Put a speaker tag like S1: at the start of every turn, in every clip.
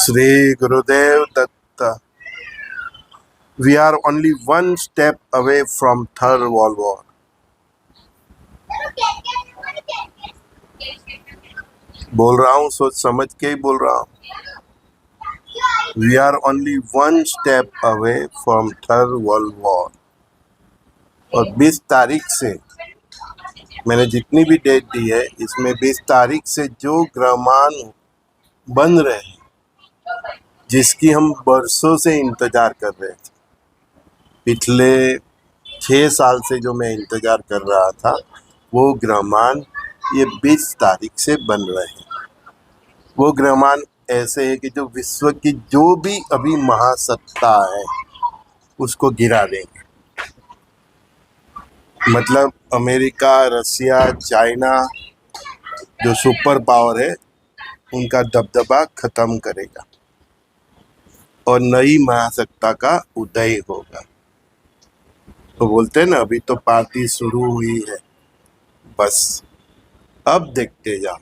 S1: Sri Gurudev Datta. We are only one step away from third world war. बोल रहा हूँ, सोच समझ के ही बोल रहा हूँ. We are only one step away from third world war. और 20 तारीख से मैंने जितनी भी डेट दी है, इसमें 20 तारीख से जो ग्रहमान बन रहे हैं, जिसकी हम बरसों से इंतजार कर रहे थे, पिछले 6 साल से जो मैं इंतजार कर रहा था, वो ग्रहमान ये 20 तारीख से बन रहे हैं. वो ग्रहमान ऐसे है कि जो विश्व की जो भी अभी महासत्ता है उसको गिरा देंगे. मतलब अमेरिका, रसिया, चाइना जो सुपर पावर है, उनका दबदबा खत्म करेगा और नई महासत्ता का उदय होगा. तो बोलते हैं ना, अभी तो पार्टी शुरू हुई है, बस अब देखते जाओ.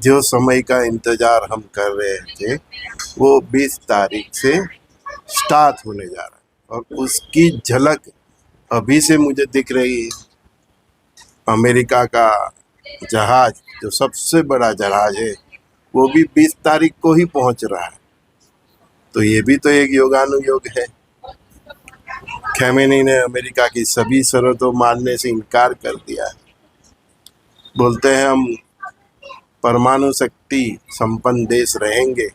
S1: जो समय का इंतजार हम कर रहे थे वो 20 तारीख से स्टार्ट होने जा रहा है और उसकी झलक अभी से मुझे दिख रही है. अमेरिका का जहाज, जो सबसे बड़ा जहाज है, वो भी 20 तारीख को ही पहुंच रहा है. तो ये भी तो एक योगानुयोग है. खैमेनी ने अमेरिका की सभी शर्तों मानने से इनकार कर दिया है. बोलते हैं हम परमाणु शक्ति संपन्न देश रहेंगे.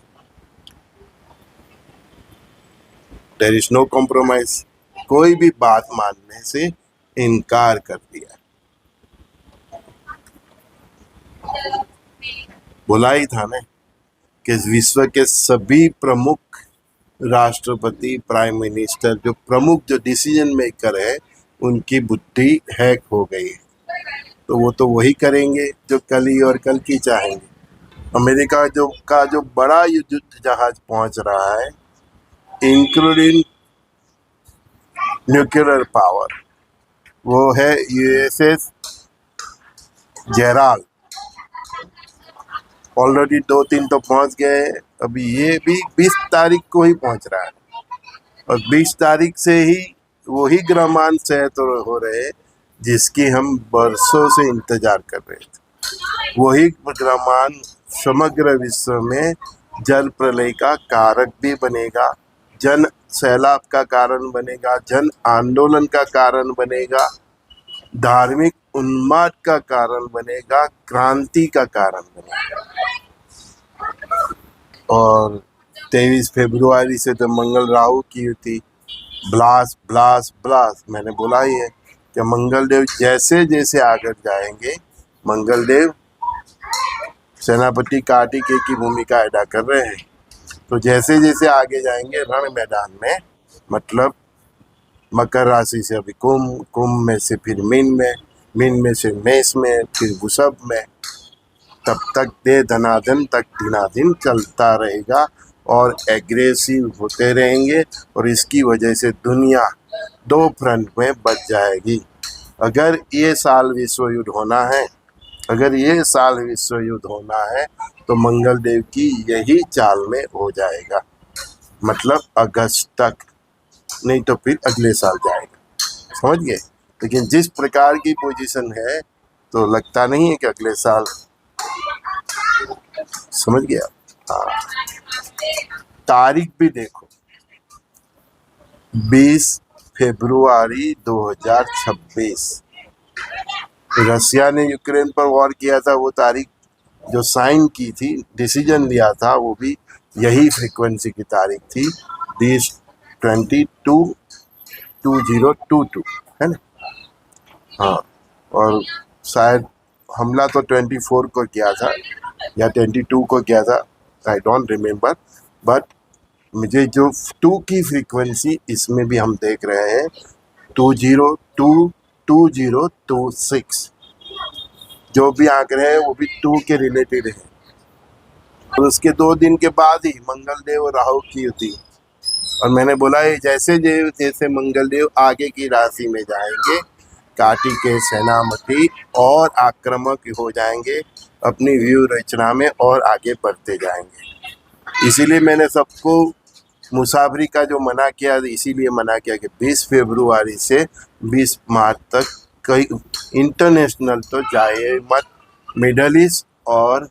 S1: There is no compromise. कोई भी बात मानने से इनकार कर दिया. बोला ही था ना कि विश्व के सभी प्रमुख राष्ट्रपति, प्राइम मिनिस्टर, जो प्रमुख जो डिसीजन मेकर है, उनकी बुद्धि हैक हो गई है. तो वो तो वही करेंगे जो कल ही और कल की चाहेंगे. अमेरिका जो बड़ा युद्ध जहाज पहुंच रहा है, इंक्लूडिंग न्यूक्लियर पावर, वो है यूएसएस जेराल्ड. ऑलरेडी 2-3 तो पहुंच गए. अभी ये भी 20 तारीख को ही पहुंच रहा है और 20 तारीख से ही वही ग्रहमान सहत हो रहे हैं जिसकी हम बरसों से इंतजार कर रहे थे. वही ग्रहमान समग्र विश्व में जल प्रलय का कारक भी बनेगा, जन सैलाब का कारण बनेगा, जन आंदोलन का कारण बनेगा, धार्मिक उन्माद का कारण बनेगा, क्रांति का कारण बनेगा. और 23 फरवरी से तो मंगल राहु की युति. Blast blast blast. मैंने बोला ही है कि मंगलदेव जैसे जैसे आगे जाएंगे, मंगलदेव सेनापति कार्तिकेय की भूमिका अदा कर रहे हैं. तो जैसे जैसे आगे जाएंगे रण मैदान में, मतलब मकर राशि से अभी कुंभ, कुंभ में से फिर मीन में से मेष में, फिर वृषभ में, तब तक दे धनाधन तक दिनादिन चलता रहेगा और एग्रेसिव होते रहेंगे. और इसकी वजह से दुनिया 2 फ्रंट में बच जाएगी. अगर ये साल विश्व युद्ध होना है तो मंगल देव की यही चाल में हो जाएगा. मतलब अगस्त तक, नहीं तो फिर अगले साल जाएगा. समझ गए? लेकिन जिस प्रकार की पोजीशन है, तो लगता नहीं है कि अगले साल. समझ गया? हाँ. तारीख भी देखो, 20 फरवरी 2026. रसिया ने यूक्रेन पर वॉर किया था. वो तारीख जो साइन की थी, डिसीजन लिया था, वो भी यही फ्रीक्वेंसी की तारीख थी, 2022 है ना. हाँ. और शायद हमला तो 24 को किया था या 22 को किया था, आई डोंट रिमेम्बर. बट मुझे जो 2 की फ्रीक्वेंसी इसमें भी हम देख रहे हैं, 2026. जो भी आंकड़े हैं वो भी 2 के रिलेटेड है. और उसके 2 दिन के बाद ही मंगलदेव और राहु की युति. और मैंने बोला है जैसे मंगलदेव आगे की राशि में जाएंगे, कार्तिकेय सेनापति और आक्रामक हो जाएंगे, अपनी व्यू रचना में और आगे बढ़ते जाएंगे. इसीलिए मैंने सबको मुसाफरी का जो मना किया, इसीलिए मना किया कि 20 फरवरी से 20 मार्च तक कई इंटरनेशनल तो जाए मत। मिडल ईस्ट और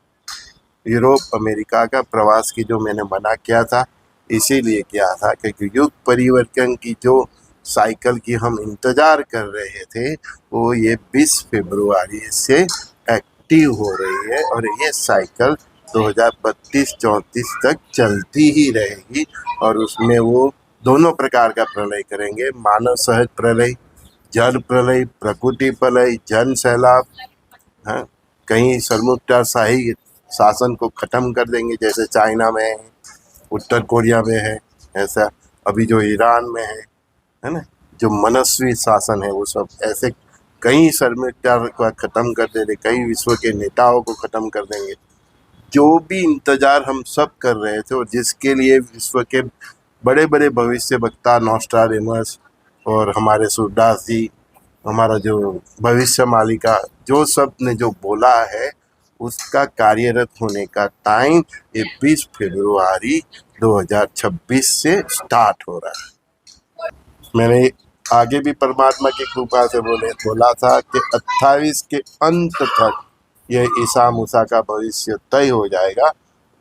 S1: यूरोप अमेरिका का प्रवास की जो मैंने मना किया था, इसीलिए किया था क्योंकि युग परिवर्तन की जो साइकिल की हम इंतज़ार कर रहे थे वो ये 20 फरवरी से एक्टिव हो रही है और ये साइकिल 2032-34 तक चलती ही रहेगी। और उसमें वो दोनों प्रकार का प्रलय करेंगे, मानव सहज प्रलय, जल प्रलय, प्रकृति प्रलय, जन सैलाब। हाँ, कहीं सरमुख्तारशाही शासन को ख़त्म कर देंगे जैसे चाइना में है, उत्तर कोरिया में है, ऐसा अभी जो ईरान में है ना, जो मनस्वी शासन है वो सब ऐसे कई सरमुख्तार को ख़त्म कर दे रहे, कई विश्व के नेताओं को ख़त्म कर देंगे। जो भी इंतज़ार हम सब कर रहे थे और जिसके लिए विश्व के बड़े बड़े भविष्य वक्ता नॉस्ट्राडेमस और हमारे सूरदास जी, हमारा जो भविष्य मालिका, जो सब ने जो बोला है उसका कार्यरत होने का टाइम ये 20 फरवरी 2026 से स्टार्ट हो रहा है। मैंने आगे भी परमात्मा की कृपा से बोला था कि 28 के अंत तक ये ईसा मूसा का भविष्य तय हो जाएगा,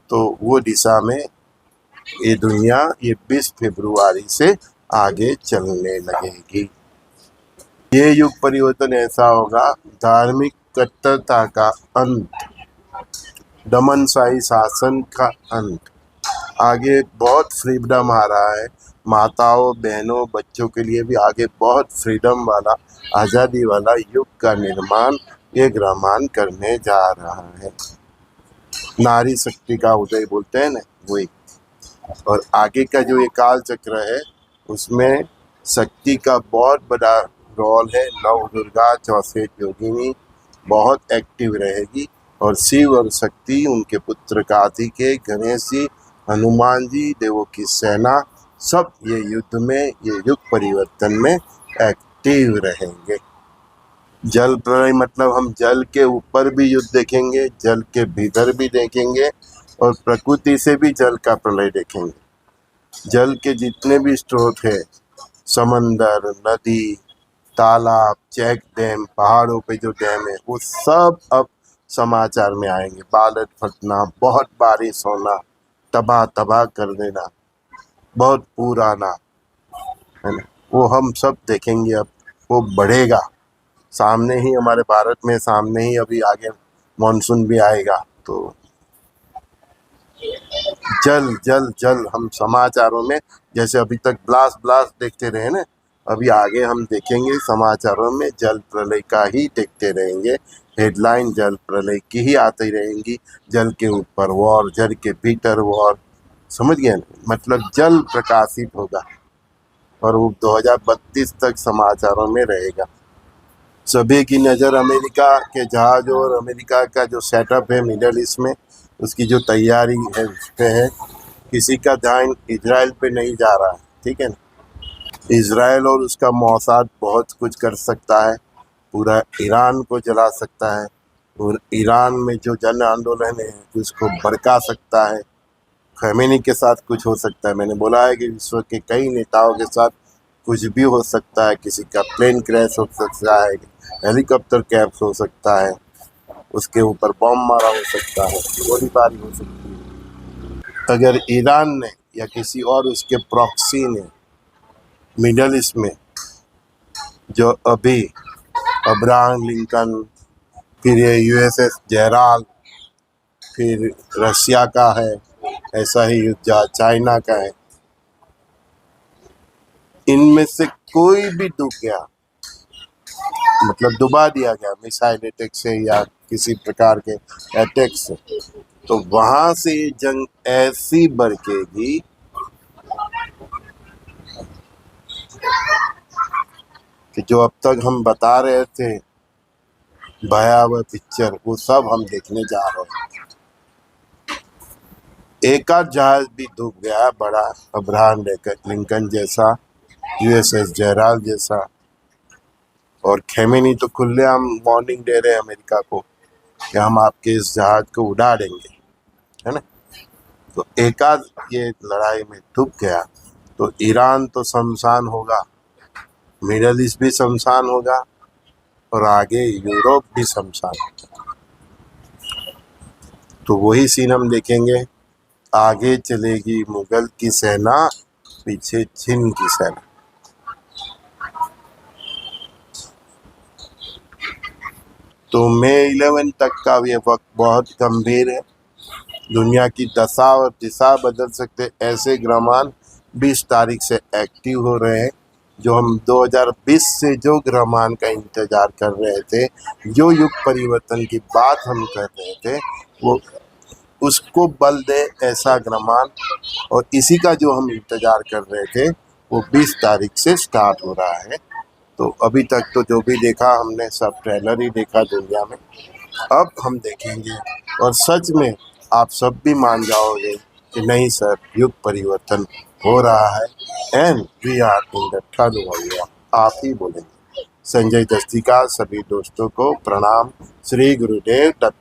S1: तो वो दिशा में ये दुनिया ये 20 फरवरी से आगे चलने लगेगी। ये युग परिवर्तन ऐसा होगा, धार्मिक कट्टरता का अंत, दमनशाही शासन का अंत। आगे बहुत फ्रीडम आ रहा है, माताओं बहनों बच्चों के लिए भी आगे बहुत फ्रीडम वाला आज़ादी वाला युग का निर्माण ये ग्रहमान करने जा रहा है। नारी शक्ति का उदय बोलते हैं ना, वही। और आगे का जो ये काल चक्र है उसमें शक्ति का बहुत बड़ा रोल है। नव दुर्गा 64 योगिनी बहुत एक्टिव रहेगी और शिव और शक्ति, उनके पुत्र कार्तिकेय, गणेश जी, हनुमान जी, देवों की सेना, सब ये युद्ध में, ये युग परिवर्तन में एक्टिव रहेंगे। जल प्रलय मतलब हम जल के ऊपर भी युद्ध देखेंगे, जल के भीतर भी देखेंगे और प्रकृति से भी जल का प्रलय देखेंगे। जल के जितने भी स्रोत है, समंदर, नदी, तालाब, चेक डैम, पहाड़ों पे जो डैम है वो सब अब समाचार में आएंगे। बादल फटना, बहुत बारिश होना, तबाह तबाह कर देना, बहुत पुराना है ना, वो हम सब देखेंगे। अब वो बढ़ेगा सामने ही, हमारे भारत में सामने ही अभी आगे मानसून भी आएगा। तो जल जल जल हम समाचारों में, जैसे अभी तक ब्लास्ट ब्लास्ट देखते रहे ना, अभी आगे हम देखेंगे समाचारों में जल प्रलय का ही देखते रहेंगे। हेडलाइन जल प्रलय की ही आती रहेंगी, जल के ऊपर वॉर, जल के भीतर वॉर, समझ गए ना, मतलब जल प्रकाशित होगा और वो 2032 तक समाचारों में रहेगा। सभी की नज़र अमेरिका के जहाज और अमेरिका का जो सेटअप है मिडल ईस्ट में, उसकी जो तैयारी है उस पे है। किसी का ध्यान इजराइल पे नहीं जा रहा है, ठीक है ना। इजराइल और उसका मौसाद बहुत कुछ कर सकता है, पूरा ईरान को जला सकता है और ईरान में जो जन आंदोलन है उसको भड़का सकता है। खमेनी के साथ कुछ हो सकता है। मैंने बोला है कि विश्व के कई नेताओं के साथ कुछ भी हो सकता है। किसी का प्लेन क्रैश हो सकता है, हेलीकॉप्टर क्रैश हो सकता है, उसके ऊपर बॉम्ब मारा हो सकता है, गोलीबारी हो सकती है। अगर ईरान ने या किसी और उसके प्रॉक्सी ने मिडल ईस्ट में जो अभी अब्राहम लिंकन, फिर ये यूएसएस जेराल, फिर रशिया का है, ऐसा ही युद्ध चाइना का है, इनमें से कोई भी डूब गया, मतलब डुबा दिया गया मिसाइल अटैक से या किसी प्रकार के अटैक से, तो वहां से जंग ऐसी भड़केगी कि जो अब तक हम बता रहे थे भयावह पिक्चर, वो सब हम देखने जा रहे हैं। एक आध जहाज भी डूब गया बड़ा, अब्राहम लिंकन जैसा, यूएसएस जेराल जैसा, और खेमेनी तो खुलेआम वार्निंग दे रहे हैं अमेरिका को कि हम आपके इस जहाज को उड़ा देंगे, है ना। तो एकाध ये लड़ाई में डूब गया तो ईरान तो शमशान होगा, मिडल ईस्ट भी शमशान होगा और आगे यूरोप भी शमशान होगा। तो वही सीन हम देखेंगे, आगे चलेगी मुगल की सेना, पीछे चीन की सेना। तो मई 11 तक का ये वक्त बहुत गंभीर है। दुनिया की दशा और दिशा बदल सकते ऐसे ग्रहमान 20 तारीख से एक्टिव हो रहे हैं। जो हम 2020 से जो ग्रहमान का इंतजार कर रहे थे, जो युग परिवर्तन की बात हम कर रहे थे, वो उसको बल दे ऐसा ग्रहमान, और इसी का जो हम इंतजार कर रहे थे वो 20 तारीख से स्टार्ट हो रहा है। तो अभी तक तो जो भी देखा हमने सब ट्रेलर ही देखा दुनिया में। अब हम देखेंगे और सच में आप सब भी मान जाओगे कि नहीं सर, युग परिवर्तन हो रहा है and we are in the third world war. आप ही बोलेंगे। संजय दस्ती का सभी दोस्तों को प्रणाम। श्री गुरुदेव दत्त।